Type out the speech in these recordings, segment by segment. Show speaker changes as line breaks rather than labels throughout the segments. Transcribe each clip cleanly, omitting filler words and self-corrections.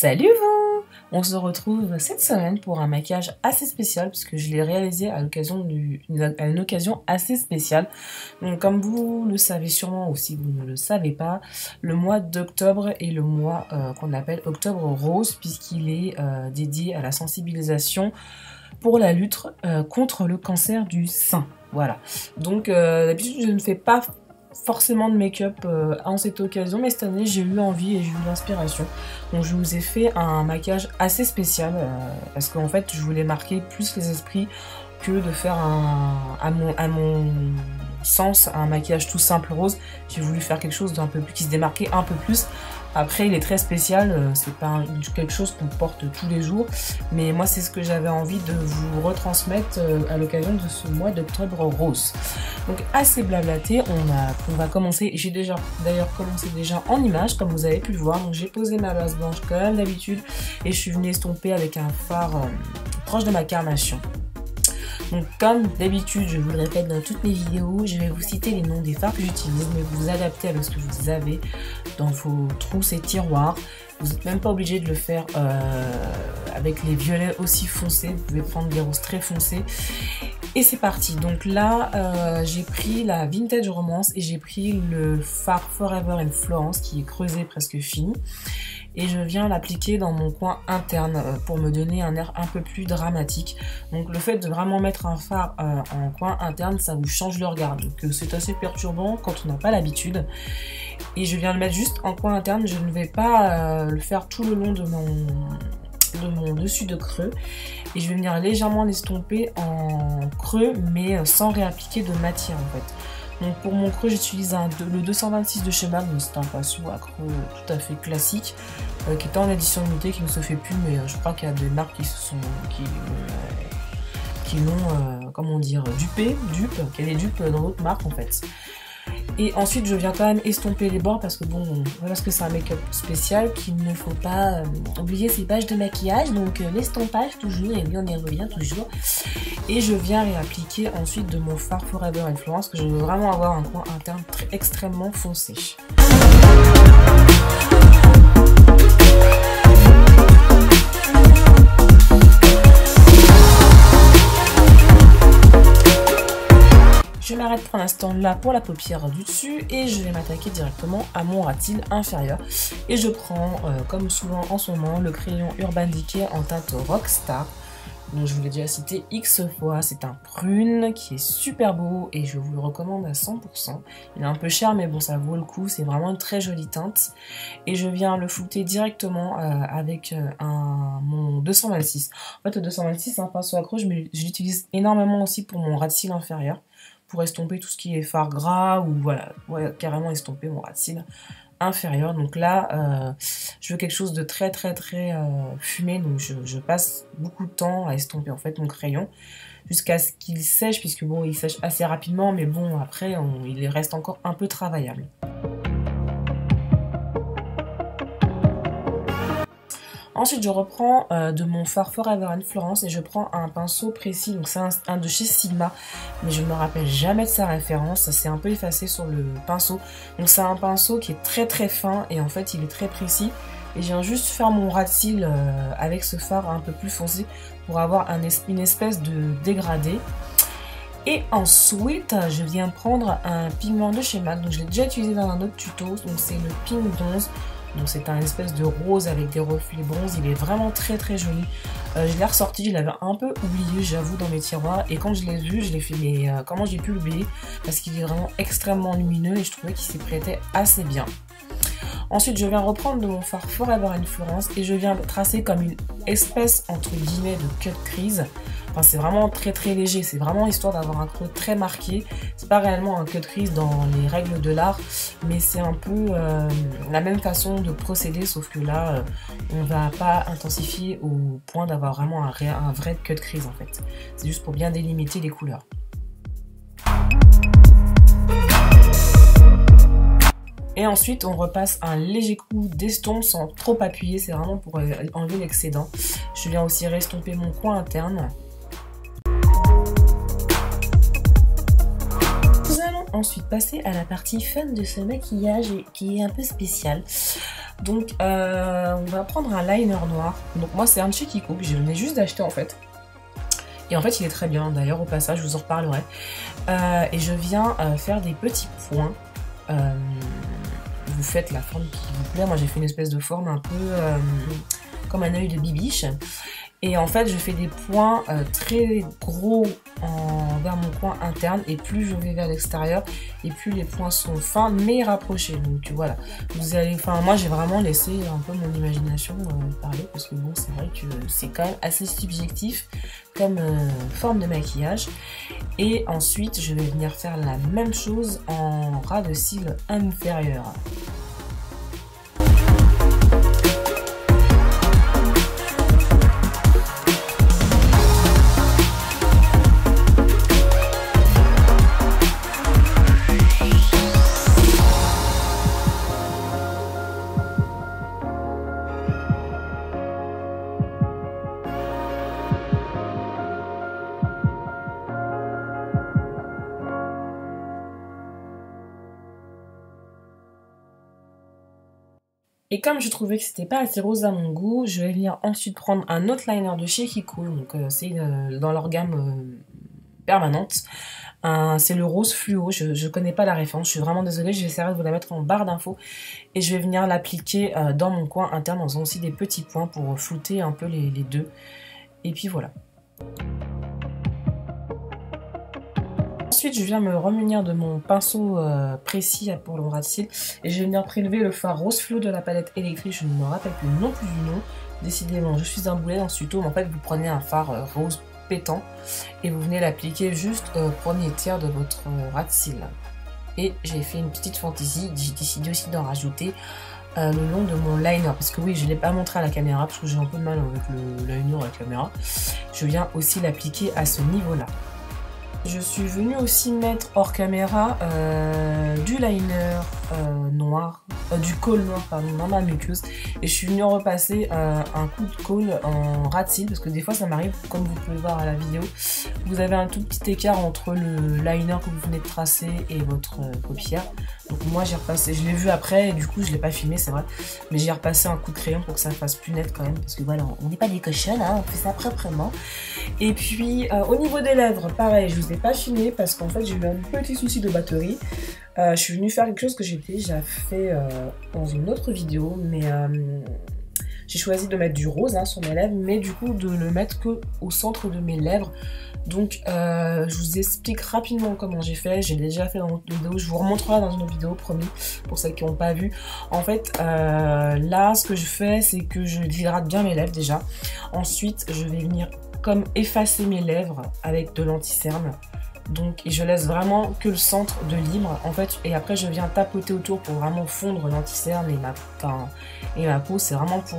Salut vous! On se retrouve cette semaine pour un maquillage assez spécial puisque je l'ai réalisé à l'occasion une occasion assez spéciale. Donc comme vous le savez sûrement ou si vous ne le savez pas, le mois d'octobre est le mois qu'on appelle Octobre Rose puisqu'il est dédié à la sensibilisation pour la lutte contre le cancer du sein. Voilà. Donc d'habitude je ne fais pas forcément de make-up en cette occasion, mais cette année j'ai eu envie et j'ai eu l'inspiration. Donc je vous ai fait un maquillage assez spécial parce qu'en fait je voulais marquer plus les esprits que de faire à mon sens un maquillage tout simple rose. J'ai voulu faire quelque chose d'un peu plus qui se démarquait un peu plus. Après il est très spécial, c'est pas quelque chose qu'on porte tous les jours, mais moi c'est ce que j'avais envie de vous retransmettre à l'occasion de ce mois d'octobre rose. Donc assez blablaté, on va commencer. J'ai d'ailleurs commencé déjà en image comme vous avez pu le voir. Donc j'ai posé ma base blanche comme d'habitude et je suis venue estomper avec un fard proche de ma carnation. Donc comme d'habitude, je vous le répète dans toutes mes vidéos, je vais vous citer les noms des fards que j'utilise, mais vous adaptez avec ce que vous avez dans vos trousses et tiroirs. Vous n'êtes même pas obligé de le faire avec les violets aussi foncés, vous pouvez prendre des roses très foncés. Et c'est parti, donc là j'ai pris la Vintage Romance et j'ai pris le fard Forever in Florence qui est creusé presque fini. Et je viens l'appliquer dans mon coin interne pour me donner un air un peu plus dramatique. Donc le fait de vraiment mettre un fard en coin interne, ça vous change le regard. Donc c'est assez perturbant quand on n'a pas l'habitude. Et je viens le mettre juste en coin interne, je ne vais pas le faire tout le long de mon dessus de creux. Et je vais venir légèrement l'estomper en creux mais sans réappliquer de matière en fait. Donc pour mon creux j'utilise le 226 de chez MAC, c'est un pinceau à creux tout à fait classique qui est en édition limitée, qui ne se fait plus, mais je crois qu'il y a des marques qui l'ont comment dire qu'il y a des dupes dans d'autres marques en fait. Et ensuite je viens quand même estomper les bords parce que bon, parce que c'est un make-up spécial qu'il ne faut pas oublier ses pages de maquillage, donc l'estompage toujours, et oui on y revient toujours. Et je viens réappliquer ensuite de mon fard Forever in Florence, que je veux vraiment avoir un coin interne extrêmement foncé. Je m'arrête pour l'instant là pour la paupière du dessus et je vais m'attaquer directement à mon ras de cils inférieur. Et je prends, comme souvent en ce moment, le crayon Urban Decay en teinte Rockstar. Donc je vous l'ai déjà cité X fois, c'est un prune qui est super beau et je vous le recommande à 100%. Il est un peu cher mais bon ça vaut le coup, c'est vraiment une très jolie teinte. Et je viens le flouter directement avec mon 226. En fait le 226 c'est un pinceau à creux, je l'utilise énormément aussi pour mon ras de cils inférieur. Pour estomper tout ce qui est fard gras ou voilà, carrément estomper mon ras de cils inférieur. Donc là je veux quelque chose de très fumé, donc je passe beaucoup de temps à estomper en fait mon crayon jusqu'à ce qu'il sèche, puisque bon il sèche assez rapidement mais bon après il reste encore un peu travaillable. Ensuite je reprends de mon fard Forever in Florence et je prends un pinceau précis, donc c'est un de chez Sigma, mais je ne me rappelle jamais de sa référence, ça s'est un peu effacé sur le pinceau. Donc c'est un pinceau qui est très fin et en fait il est très précis. Et je viens juste faire mon ras de cils avec ce fard un peu plus foncé pour avoir une espèce de dégradé. Et ensuite je viens prendre un pigment de chez MAC, donc je l'ai déjà utilisé dans un autre tuto, donc c'est le Pink Bronze. Donc c'est un espèce de rose avec des reflets bronze, il est vraiment très joli. Je l'ai ressorti, je l'avais un peu oublié j'avoue dans mes tiroirs, et quand je l'ai vu, je l'ai fait mais comment j'ai pu l'oublier, parce qu'il est vraiment extrêmement lumineux et je trouvais qu'il s'y prêtait assez bien. Ensuite je viens reprendre de mon fard Forever in Florence et je viens tracer comme une espèce entre guillemets de cut crease. Enfin c'est vraiment très léger, c'est vraiment histoire d'avoir un creux très marqué. C'est pas réellement un cut crease dans les règles de l'art, mais c'est un peu la même façon de procéder, sauf que là on va pas intensifier au point d'avoir vraiment un vrai cut crease en fait. C'est juste pour bien délimiter les couleurs. Et ensuite on repasse un léger coup d'estompe sans trop appuyer, c'est vraiment pour enlever l'excédent. Je viens aussi restomper mon coin interne. Nous allons ensuite passer à la partie fun de ce maquillage qui est un peu spéciale. Donc on va prendre un liner noir. Donc moi c'est un de chez Kiko que je venais juste d'acheter en fait. Et en fait il est très bien, d'ailleurs au passage je vous en reparlerai. Et je viens faire des petits points. Vous faites la forme qui vous plaît. Moi j'ai fait une espèce de forme un peu comme un œil de bibiche. Et en fait je fais des points très gros vers mon coin interne, et plus je vais vers l'extérieur et plus les points sont fins mais rapprochés. Donc voilà, vous allez, enfin moi j'ai vraiment laissé un peu mon imagination parler, parce que bon c'est vrai que c'est quand même assez subjectif comme forme de maquillage. Et ensuite je vais venir faire la même chose en ras de cils inférieur. Et comme je trouvais que c'était pas assez rose à mon goût, je vais venir ensuite prendre un autre liner de chez Kiko. Donc c'est dans leur gamme permanente. C'est le rose fluo. Je connais pas la référence, je suis vraiment désolée. Je vais essayer de vous la mettre en barre d'infos. Et je vais venir l'appliquer dans mon coin interne en faisant aussi des petits points pour flouter un peu les deux. Et puis voilà. Ensuite, je viens me remunir de mon pinceau précis pour le ras de cils et je vais venir prélever le fard rose fluo de la palette électrique. Je ne me rappelle plus non plus du nom. Décidément, je suis un boulet dans ce tuto, mais en fait, vous prenez un fard rose pétant et vous venez l'appliquer juste au premier tiers de votre ras de cils. Et j'ai fait une petite fantaisie, j'ai décidé aussi d'en rajouter le long de mon liner, parce que oui, je ne l'ai pas montré à la caméra parce que j'ai un peu de mal avec le liner à la caméra. Je viens aussi l'appliquer à ce niveau-là. Je suis venue aussi mettre hors caméra du liner noir, du kohl noir pardon, dans ma muqueuse, et je suis venue repasser un coup de kohl en ras de cils, parce que des fois ça m'arrive, comme vous pouvez le voir à la vidéo, vous avez un tout petit écart entre le liner que vous venez de tracer et votre paupière. Donc moi j'ai repassé, je l'ai vu après et du coup je l'ai pas filmé, c'est vrai, mais j'ai repassé un coup de crayon pour que ça fasse plus net quand même, parce que voilà, on n'est pas des cochonnes, hein, on fait ça proprement. Et puis au niveau des lèvres, pareil, je vous ai pas filmé parce qu'en fait j'ai eu un petit souci de batterie. Je suis venue faire quelque chose que j'ai déjà fait dans une autre vidéo, mais j'ai choisi de mettre du rose sur mes lèvres, mais du coup de le mettre que au centre de mes lèvres. Donc je vous explique rapidement comment j'ai fait. J'ai déjà fait dans une autre vidéo, je vous remontrerai dans une autre vidéo, promis, pour celles qui n'ont pas vu. En fait là ce que je fais, c'est que je hydrate bien mes lèvres déjà. Ensuite je vais venir comme effacer mes lèvres avec de l'anti-cerne. Donc, et je laisse vraiment que le centre de libre en fait, et après je viens tapoter autour pour vraiment fondre l'anti-cerne et ma peau. C'est vraiment pour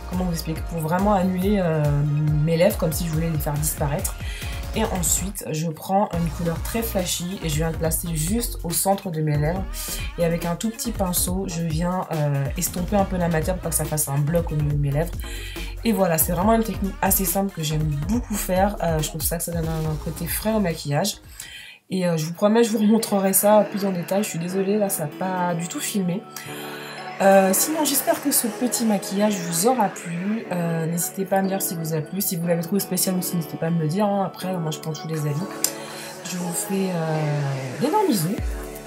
comment vous expliquer, pour vraiment annuler mes lèvres, comme si je voulais les faire disparaître. Et ensuite je prends une couleur très flashy et je viens le placer juste au centre de mes lèvres, et avec un tout petit pinceau je viens estomper un peu la matière pour que ça fasse un bloc au niveau de mes lèvres. Et voilà, c'est vraiment une technique assez simple que j'aime beaucoup faire. Je trouve ça que ça donne un côté frais au maquillage. Et je vous promets, je vous remontrerai ça plus en détail. Je suis désolée, là, ça n'a pas du tout filmé. Sinon, j'espère que ce petit maquillage vous aura plu. N'hésitez pas à me dire si vous a plu. Si vous l'avez trouvé spécial aussi, n'hésitez pas à me le dire. Après, moi, je prends tous les avis. Je vous fais d'énormes bisous.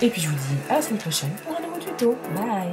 Et puis, je vous dis à la semaine prochaine pour un nouveau tuto. Bye!